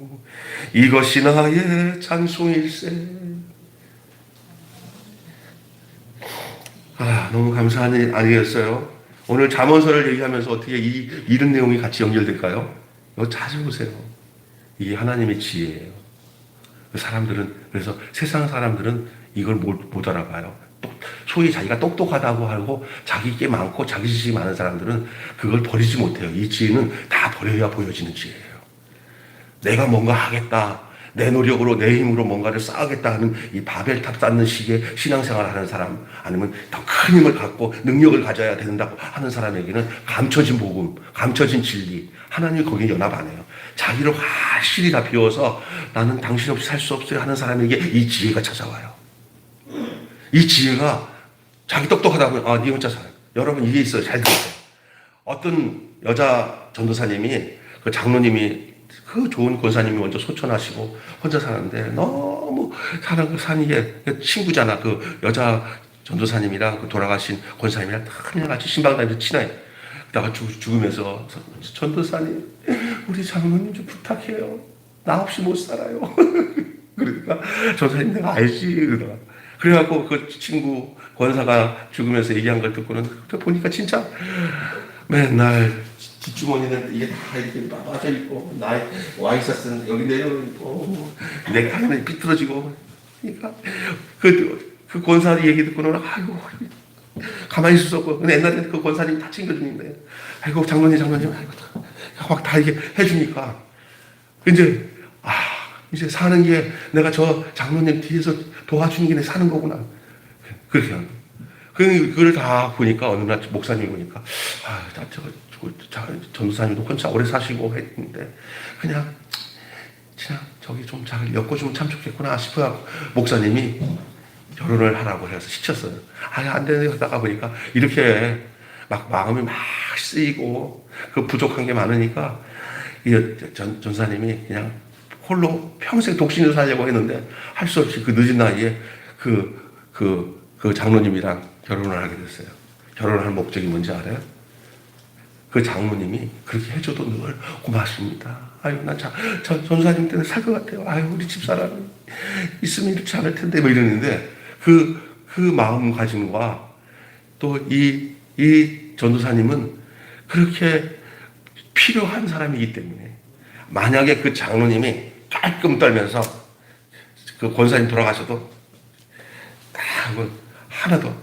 이것이 나의 찬송일세. 너무 감사한 일 아니겠어요? 오늘 잠언서를 얘기하면서 어떻게 이런 내용이 같이 연결될까요? 이거 찾아보세요. 이게 하나님의 지혜예요. 사람들은 그래서 세상 사람들은 이걸 못 알아봐요. 소위 자기가 똑똑하다고 하고 자기 게 많고 자기 지식이 많은 사람들은 그걸 버리지 못해요. 이 지혜는 다 버려야 보여지는 지혜예요. 내가 뭔가 하겠다. 내 노력으로 내 힘으로 뭔가를 쌓아겠다 하는 이 바벨탑 쌓는 식의 신앙생활을 하는 사람, 아니면 더 큰 힘을 갖고 능력을 가져야 된다고 하는 사람에게는 감춰진 복음, 감춰진 진리, 하나님이 거기에 연합 안 해요. 자기를 확실히 다 비워서 나는 당신 없이 살 수 없어요 하는 사람에게 이 지혜가 찾아와요. 이 지혜가 자기 똑똑하다고 네 혼자 살아요. 여러분 이게 있어요. 잘 들으세요. 어떤 여자 전도사님이 그 장로님이 그 좋은 권사님이 먼저 소천하시고 혼자 사는데 너무 사니게 친구잖아. 그 여자 전도사님이랑 그 돌아가신 권사님이랑 다 그냥 같이 신방 다니면서 친해요. 그다가 죽으면서 전도사님 우리 장로님 좀 부탁해요. 나 없이 못 살아요. 그러니까 전도사님 내가 알지 그러다가 그래갖고 그 친구 권사가 죽으면서 얘기한 걸 듣고는 보니까 진짜 맨날 뒷주머니는 이게 다 이렇게 빠져 있고 나의 와이셔츠는 여기 내려 있고 넥타이는 삐뚤어지고 그러니까 그 권사 얘기 듣고는 아이고 가만히 있을 수 없고 근데 옛날에는 그 권사님이 다 챙겨주는데 아이고 장로님 아이고 막 다 이렇게 해주니까 이제 사는 게 내가 저 장로님 뒤에서 도와주는 게 사는 거구나 그렇게 하는 거예요. 그걸 다 보니까 어느 날 목사님이 보니까 전도사님도 혼자 오래 사시고 했는데 그냥 저기 좀 잘 엮어주면 참 좋겠구나 싶어요. 목사님이 결혼을 하라고 해서 시켰어요. 안 되네 하다가 보니까 이렇게 막 마음이 막 쓰이고 그 부족한 게 많으니까 전사님이 그냥 홀로 평생 독신으로 살려고 했는데 할 수 없이 그 늦은 나이에 그 장로님이랑 결혼을 하게 됐어요. 결혼할 목적이 뭔지 알아요? 그 장모님이 그렇게 해줘도 늘 고맙습니다. 아유, 난 전사님 때문에 살 것 같아요. 아유, 우리 집사람이 있으면 이렇지 않을 텐데, 뭐 이러는데, 그 마음가짐과 또 이 전도사님은 그렇게 필요한 사람이기 때문에, 만약에 그 장로님이 깔끔 떨면서 그 권사님 돌아가셔도, 하나도,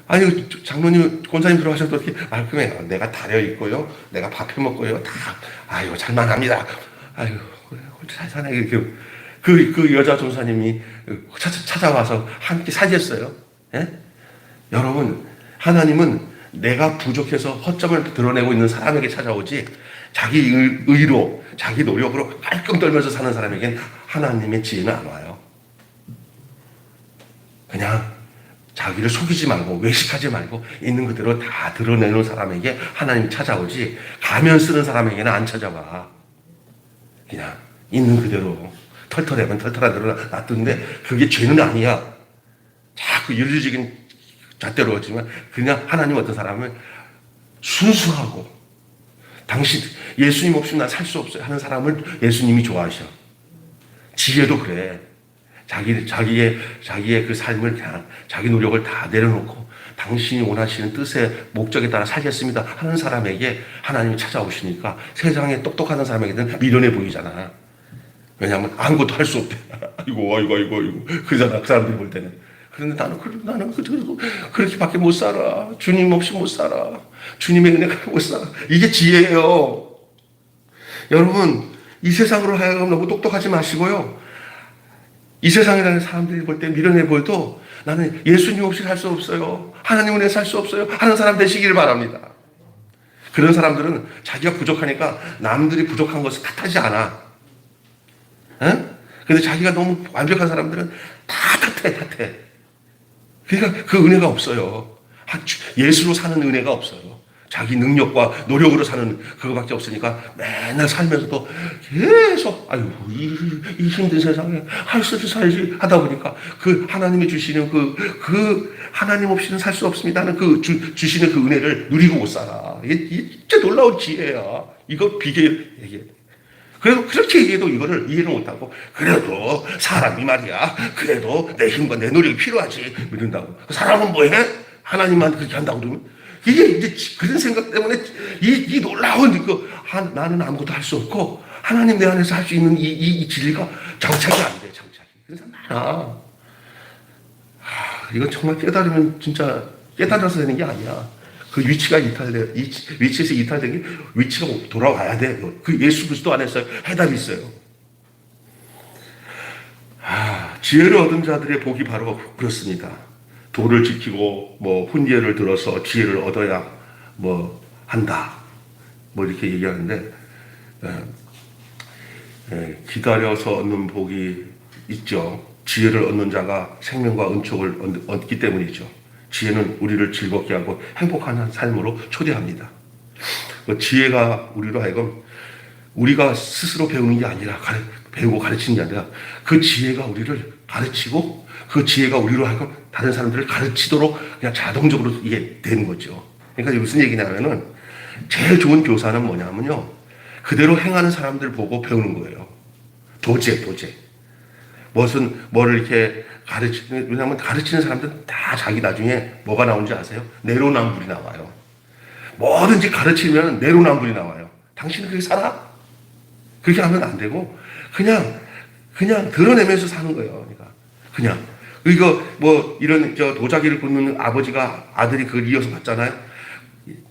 아니, 장로님, 권사님 들어가셔도 이렇게 말끔해요. 내가 다려있고요. 내가 밥 해먹고요. 잘만 합니다. 잘 사네. 이렇게. 그 여자 전사님이 찾아와서 함께 사귀었어요. 예? 여러분, 하나님은 내가 부족해서 허점을 드러내고 있는 사람에게 찾아오지, 자기 의로, 자기 노력으로 깔끔 떨면서 사는 사람에겐 하나님의 지혜는 안 와요. 그냥, 자기를 속이지 말고 외식하지 말고 있는 그대로 다 드러내는 사람에게 하나님이 찾아오지 가면 쓰는 사람에게는 안 찾아와. 그냥 있는 그대로 털털하면 털털한 대로 놔두는데 그게 죄는 아니야. 자꾸 윤리적인 잣대로 하지만 그냥 하나님 어떤 사람은 순수하고 당신 예수님 없이는 난 살 수 없어요 하는 사람을 예수님이 좋아하셔. 지혜도 그래. 자기의 그 삶을 그냥 자기 노력을 다 내려놓고 당신이 원하시는 뜻의 목적에 따라 살겠습니다 하는 사람에게 하나님이 찾아오시니까 세상에 똑똑한 사람에게는 미련해 보이잖아. 왜냐하면 아무것도 할 수 없대. 아이고. 그러잖아, 그 사람들이 볼 때는. 그런데 나는 그렇게밖에 못 살아. 주님 없이 못 살아. 주님의 은혜가 못 살아. 이게 지혜예요. 여러분, 이 세상으로 하여금 너무 똑똑하지 마시고요. 이 세상이라는 사람들이 볼 때 미련해 보여도 나는 예수님 없이 살 수 없어요. 하나님 은혜 살 수 없어요. 하는 사람 되시기를 바랍니다. 그런 사람들은 자기가 부족하니까 남들이 부족한 것을 탓하지 않아. 근데 자기가 너무 완벽한 사람들은 다 탓해. 그러니까 그 은혜가 없어요. 예수로 사는 은혜가 없어요. 자기 능력과 노력으로 사는 그거밖에 없으니까 맨날 살면서도 계속 이 힘든 세상에 할 수 없이 살지 하다 보니까 그 하나님이 주시는 그 하나님 없이는 살 수 없습니다는 그 주시는 그 은혜를 누리고 못 살아. 이게 진짜 놀라운 지혜야. 이거 얘기해. 그래서 그렇게 얘기해도 이거를 이해를 못하고 그래도 사람이 말이야. 그래도 내 힘과 내 노력이 필요하지. 이런다고. 사람은 뭐해? 하나님만 그렇게 한다고 그러면 이게 이제 그런 생각 때문에 이 놀라운 나는 아무것도 할 수 없고 하나님 내 안에서 할 수 있는 이 진리가 장착이 안 돼. 장착이. 그래서 많아. 이건 정말 깨달으면 진짜 깨달아서 되는 게 아니야. 그 위치가 이탈돼. 위치에서 이탈된 게 위치가 돌아와야 돼. 그 예수 그리스도 안에서 해답이 있어요. 지혜를 얻은 자들의 복이 바로 그렇습니다. 도를 지키고 훈계를 들어서 지혜를 얻어야 한다. 이렇게 얘기하는데 기다려서 얻는 복이 있죠. 지혜를 얻는 자가 생명과 은총을 얻기 때문이죠. 지혜는 우리를 즐겁게 하고 행복한 삶으로 초대합니다. 지혜가 우리로 하여금 우리가 스스로 배우는 게 아니라 배우고 가르치는 게 아니라 그 지혜가 우리를 가르치고 그 지혜가 우리로 하여금 다른 사람들을 가르치도록 그냥 자동적으로 이게 되는 거죠. 그러니까 이게 무슨 얘기냐면은 제일 좋은 교사는 뭐냐면요. 그대로 행하는 사람들 보고 배우는 거예요. 도제. 뭐를 이렇게 왜냐하면 가르치는 사람들은 다 자기 나중에 뭐가 나오는지 아세요? 내로남불이 나와요. 뭐든지 가르치면 내로남불이 나와요. 당신은 그렇게 살아? 그렇게 하면 안 되고 그냥 드러내면서 사는 거예요. 그냥 이런 도자기를 굽는 아버지가 아들이 그걸 이어서 봤잖아요.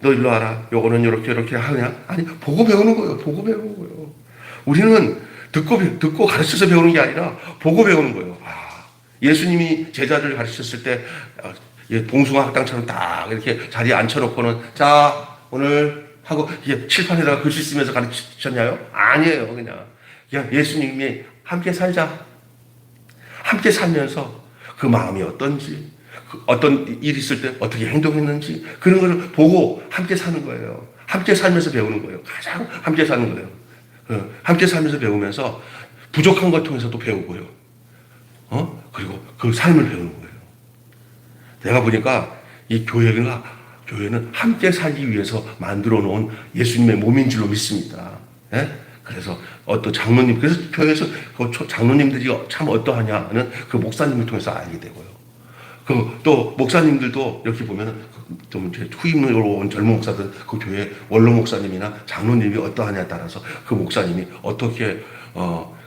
너 일로 와라. 요거는 이렇게 하냐? 아니, 보고 배우는 거예요. 보고 배우는 거예요. 우리는 듣고 가르쳐서 배우는 게 아니라 보고 배우는 거예요. 예수님이 제자를 가르쳤을 때 봉숭아 학당처럼 딱 이렇게 자리에 앉혀놓고는 자 오늘 하고 칠판에다가 글씨 쓰면서 가르치셨냐요? 아니에요. 그냥 예수님이 함께 살자. 함께 살면서 그 마음이 어떤지 어떤 일이 있을 때 어떻게 행동했는지 그런 걸 보고 함께 사는 거예요. 함께 살면서 배우는 거예요. 가장 함께 사는 거예요. 함께 살면서 배우면서 부족한 것 통해서도 배우고요. 그리고 그 삶을 배우는 거예요. 내가 보니까 이 교회는 함께 살기 위해서 만들어 놓은 예수님의 몸인 줄로 믿습니다. 그래서 어떤 장로님, 그래서 교회에서 그 장로님들이 참 어떠하냐는 그 목사님을 통해서 알게 되고요. 또 목사님들도 이렇게 보면은 좀 후임으로 온 젊은 목사들 그 교회 원로 목사님이나 장로님이 어떠하냐에 따라서 그 목사님이 어떻게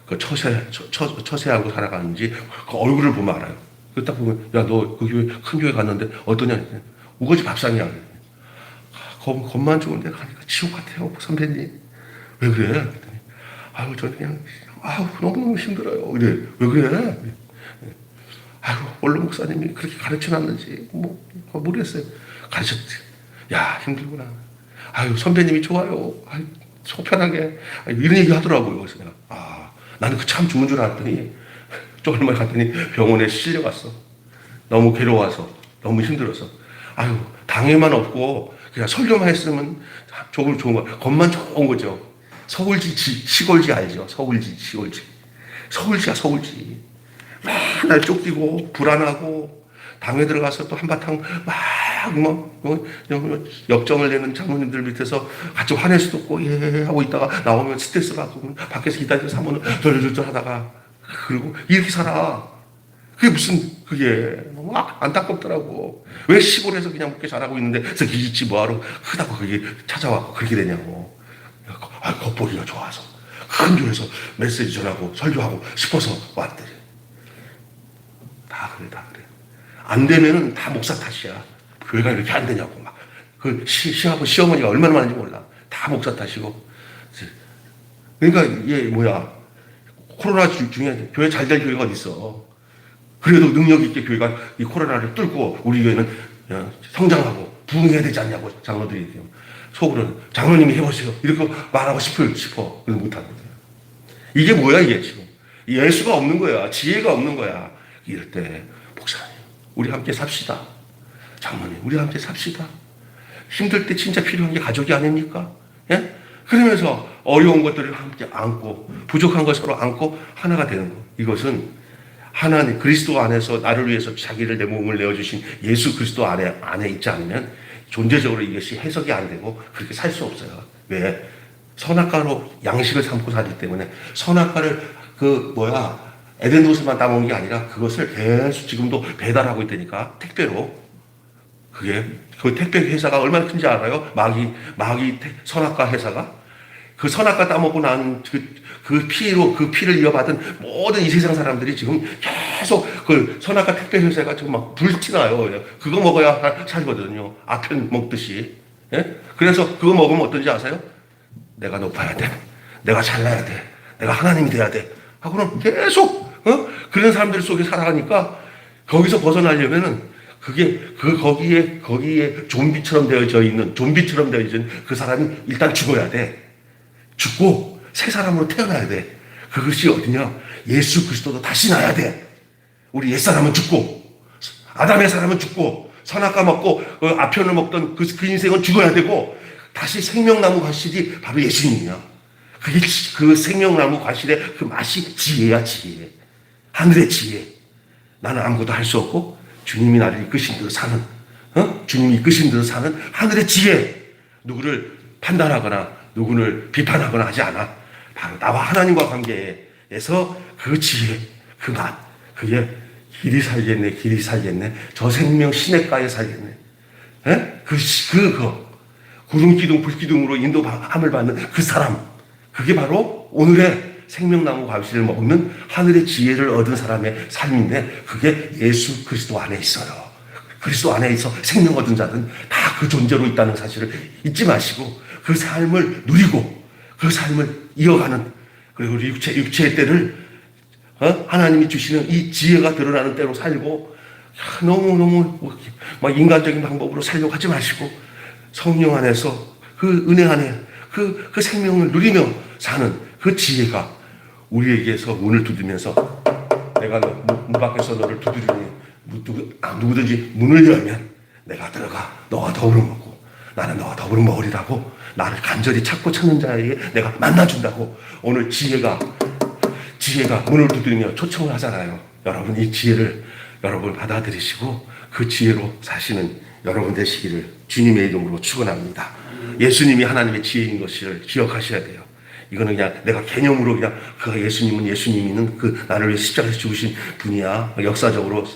그 처세하고 살아가는지 그 얼굴을 보면 알아요. 그 딱 보면 야 너 그 교회 큰 교회 갔는데 어떠냐? 우거지 밥상이야. 겁만 좋은데 가니까 지옥 같아요 선배님. 왜 그래? 저는 그냥 너무 힘들어요. 왜 그래? 원로 목사님이 그렇게 가르쳐놨는지 모르겠어요. 가르쳤지. 야 힘들구나. 선배님이 좋아요. 속 편하게 이런 얘기 하더라고요. 그래서 내가 나는 그 참 죽은 줄 알았더니 좀 얼마 갔더니 병원에 실려갔어. 너무 괴로워서 너무 힘들어서 당회만 없고 그냥 설교만 했으면 좋은 거 겉만 좋은 거죠. 서울지 시골지 알죠? 서울지야 서울지. 맨날 쫓기고 불안하고 당에 들어가서 또 한바탕 역정을 내는 장로님들 밑에서 같이 화낼 수도 없고 하고 있다가 나오면 스트레스 받고 밖에서 기다려서 한 번은 덜덜덜 하다가 그리고 이렇게 살아. 그게 너무 안타깝더라고. 왜 시골에서 그냥 그렇게 잘하고 있는데 그래서 기지 뭐하러 크다고 그게 찾아왔고 그렇게 되냐고. 겉보기가 좋아서 큰 교회에서 메시지 전하고 설교하고 싶어서 왔대. 다 그래, 다 그래. 안 되면은 다 목사 탓이야. 교회가 이렇게 안 되냐고 막. 그 시어머니가 얼마나 많은지 몰라. 다 목사 탓이고. 그러니까 이게 뭐야? 코로나 중에 교회 잘 될 교회가 어디 있어? 그래도 능력 있게 교회가 이 코로나를 뚫고 우리 교회는 성장하고 부흥해야 되지 않냐고 장로들이 속으로는 장로님이 해보세요. 이렇게 말하고 싶어. 그런데 못하거든. 이게 뭐야 이게 지금? 예수가 없는 거야. 지혜가 없는 거야. 이럴 때 목사님 우리 함께 삽시다. 장로님 우리 함께 삽시다. 힘들 때 진짜 필요한 게 가족이 아닙니까? 예? 그러면서 어려운 것들을 함께 안고 부족한 것 서로 안고 하나가 되는 거. 이것은 하나님 그리스도 안에서 나를 위해서 자기를 내 몸을 내어주신 예수 그리스도 안에 있지 않으면 존재적으로 이것이 해석이 안 되고 그렇게 살 수 없어요. 왜? 선악과로 양식을 삼고 살기 때문에 선악과를 에덴 동산만 따먹는 게 아니라 그것을 계속 지금도 배달하고 있다니까 택배로. 그게 그 택배 회사가 얼마나 큰지 알아요? 마귀 선악과 회사가 그 선악과 따먹고 난 그 피를 이어받은 모든 이 세상 사람들이 지금 계속 그 선악과 택배 회사가 지금 막 불티나요. 그거 먹어야 살거든요. 아편 먹듯이. 예? 그래서 그거 먹으면 어떤지 아세요? 내가 높아야 돼. 내가 잘나야 돼. 내가 하나님이 돼야 돼. 하고는 계속 그런 사람들 속에 살아가니까 거기서 벗어나려면은 거기에 좀비처럼 되어져 있는 그 사람이 일단 죽어야 돼. 죽고 새 사람으로 태어나야 돼. 그것이 어디냐? 예수 그리스도도 다시 나야 돼. 우리 옛사람은 죽고 아담의 사람은 죽고 선악과 먹고 아편을 먹던 그 인생은 죽어야 되고 다시 생명나무 과실이 바로 예수님이야. 그게 그 생명나무 과실의 그 맛이 지혜야, 지혜. 하늘의 지혜. 나는 아무것도 할 수 없고 주님이 나를 이끄신 대로 사는, 주님이 이끄신 대로 사는 하늘의 지혜. 누구를 판단하거나 누구를 비판하거나 하지 않아. 바로 나와 하나님과 관계에서 그 지혜, 그 맛, 그게 길이 살겠네. 저 생명 시냇가에 살겠네. 구름기둥, 불기둥으로 인도함을 받는 그 사람. 그게 바로 오늘의 생명나무 과실을 먹는 하늘의 지혜를 얻은 사람의 삶인데 그게 예수 그리스도 안에 있어요. 그리스도 안에 있어 생명 얻은 자는 다 그 존재로 있다는 사실을 잊지 마시고 그 삶을 누리고 그 삶을 이어가는 그리고 육체의 때를 하나님이 주시는 이 지혜가 드러나는 때로 살고 너무 막 인간적인 방법으로 살려고 하지 마시고 성령 안에서 그 은혜 안에 그 생명을 누리며 사는 그 지혜가 우리에게서 문을 두드리면서 내가 문 밖에서 너를 두드리니 누구든지 문을 열면 내가 들어가 너와 더불어 먹고 나는 너와 더불어 먹으리라고 나를 간절히 찾는 자에게 내가 만나준다고 오늘 지혜가 문을 두드리며 초청을 하잖아요. 여러분 이 지혜를 여러분 받아들이시고 그 지혜로 사시는 여러분 되시기를 주님의 이름으로 축원합니다. 예수님이 하나님의 지혜인 것을 기억하셔야 돼요. 이거는 그냥 내가 개념으로 그냥 그 예수님이는 그 나를 위해 십자가에서 죽으신 분이야. 역사적으로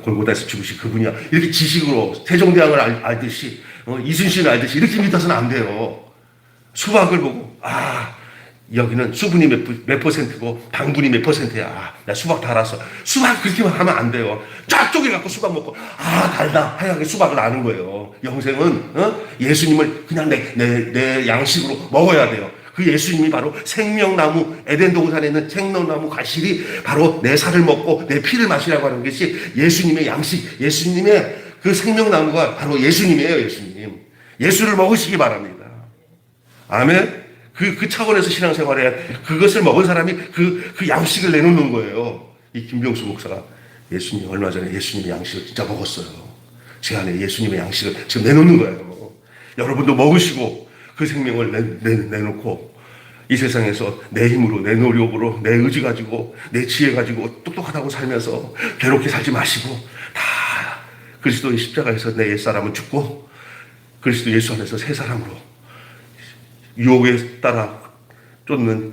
골고다에서 죽으신 그분이야. 이렇게 지식으로 세종대왕을 알듯이 이순신을 알듯이 이렇게 믿어서는 안 돼요. 수박을 보고 여기는 수분이 몇 퍼센트고 당분이 몇 퍼센트야. 나 수박 다 알았어. 수박 그렇게만 하면 안 돼요. 쫙 쪼개갖고 수박 먹고 달다 하얗게 수박을 아는 거예요. 영생은 예수님을 그냥 내 양식으로 먹어야 돼요. 그 예수님이 바로 생명나무 에덴 동산에 있는 생명나무 과실이 바로 내 살을 먹고 내 피를 마시라고 하는 것이 예수님의 양식, 예수님의 그 생명나무가 바로 예수님이에요. 예수님. 예수를 먹으시기 바랍니다. 아멘. 그 차원에서 신앙생활에 그것을 먹은 사람이 그 양식을 내놓는 거예요. 이 김병수 목사가 얼마 전에 예수님의 양식을 진짜 먹었어요. 제 안에 예수님의 양식을 지금 내놓는 거예요. 여러분도 먹으시고 그 생명을 내놓고 이 세상에서 내 힘으로, 내 노력으로, 내 의지 가지고, 내 지혜 가지고 똑똑하다고 살면서 괴롭게 살지 마시고 다 그리스도의 십자가에서 내 옛사람은 죽고 그리스도 예수 안에서 새 사람으로 유혹에 따라 쫓는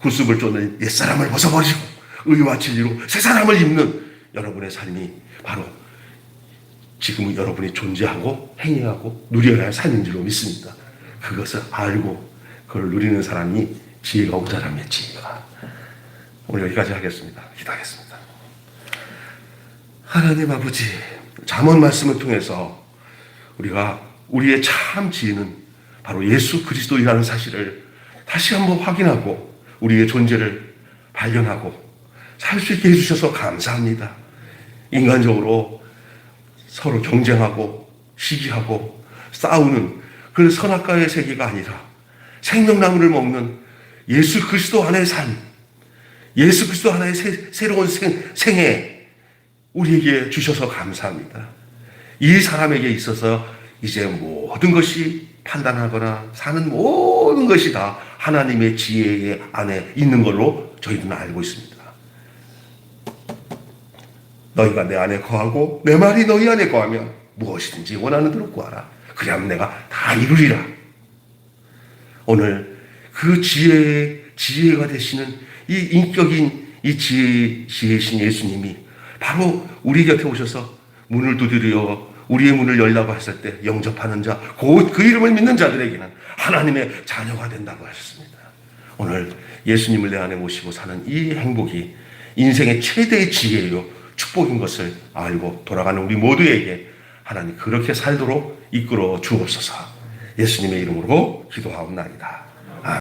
구습을 쫓는 옛사람을 벗어버리고 의와 진리로 새 사람을 입는 여러분의 삶이 바로 지금 여러분이 존재하고 행해하고 누려야 할 삶인 줄로 믿습니다. 그것을 알고 그걸 누리는 사람이 지혜가 모자라면 지혜가. 오늘 여기까지 하겠습니다. 기도하겠습니다. 하나님 아버지, 잠언 말씀을 통해서 우리가 우리의 참 지혜는 바로 예수 그리스도이라는 사실을 다시 한번 확인하고 우리의 존재를 발견하고 살 수 있게 해주셔서 감사합니다. 인간적으로 서로 경쟁하고 시기하고 싸우는 그 선악과의 세계가 아니라 생명나무를 먹는 예수 그리스도 안의 삶, 예수 그리스도 하나의 새로운 생애 우리에게 주셔서 감사합니다. 이 사람에게 있어서 이제 모든 것이 판단하거나 사는 모든 것이 다 하나님의 지혜 안에 있는 걸로 저희들은 알고 있습니다. 너희가 내 안에 거하고 내 말이 너희 안에 거하면 무엇이든지 원하는 대로 구하라. 그리하면 내가 다 이루리라. 오늘 그 지혜가 되시는 이 인격인 이 지혜이신 예수님이 바로 우리 곁에 오셔서 문을 두드려 우리의 문을 열라고 했을 때 영접하는 자, 곧 그 이름을 믿는 자들에게는 하나님의 자녀가 된다고 하셨습니다. 오늘 예수님을 내 안에 모시고 사는 이 행복이 인생의 최대의 지혜요 축복인 것을 알고 돌아가는 우리 모두에게 하나님 그렇게 살도록 이끌어 주옵소서. 예수님의 이름으로 기도하옵나이다.